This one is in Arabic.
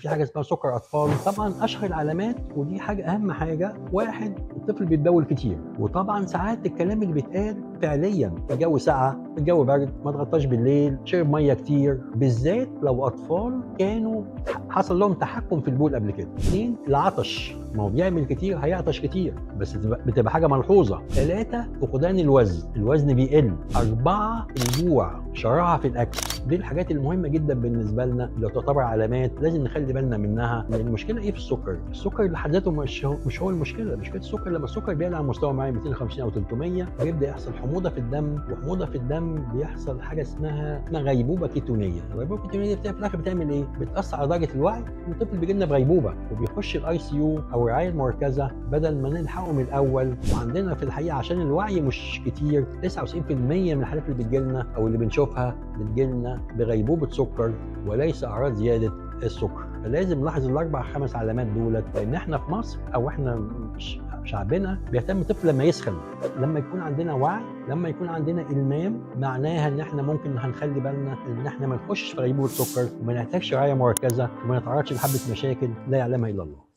في حاجة اسمها سُكّر أطفال، طبعًا أشهر العلامات ودي حاجة أهم حاجة، 1 الطفل بيتبول كتير، وطبعًا ساعات الكلام اللي بيتقال فعليًا الجو ساقعة، الجو برد، ما اتغطّاش بالليل، شرب مَيّة كتير، بالذات لو أطفال كانوا حصل لهم تحكُّم في البول قبل كده. 2 العطش، ما هو بيعمل كتير هيعطش كتير، بس بتبقى حاجة ملحوظة. 3 فقدان الوزن، الوزن بيقل. 4 الجوع، شراهة في الأكل، دي الحاجات المهمة جدًا بالنسبة لنا اللي تعتبر علامات لازم نخلّي بالنا منها، لأن المشكلة إيه في السُكّر؟ السُكّر لحد ذاته مش هو المشكلة، مشكلة السُكّر لمّا السُكّر بيعلى عن مستوى معيّن 250 أو 300 بيبدأ يحصل حموضة في الدم، وحموضة في الدم بيحصل حاجة اسمها غيبوبة كيتونية، الغيبوبة الكيتونية دي في الآخر بتعمل إيه؟ بتأثّر على درجة الوعي والطفل بييجي لنا بغيبوبة وبيخش الICU أو الرعاية المركزة بدل ما نلحقه من الأول، وعندنا في الحقيقة عشان الوعي مش كتير 99% من الحالات اللي بتيجي لنا أو اللي بنشوفها بتيجي لنا بغيبوبة سُكّر وليس أعراض زيادة السُكّر، فلازم نلاحظ ال4، 5 علامات دُولة، لإن إحنا في مصر أو إحنا شعبنا بيهتم الطفل لمّا يسخن، لمّا يكون عندنا وعي، لمّا يكون عندنا إلمام، معناها إن إحنا ممكن هنخلّي بالنا إن إحنا ما نخشش في غيبوبة سُكّر وما نحتاجش رعاية مركزة وما نتعرّضش لحبّة مشاكل لا يعلمها إلا الله.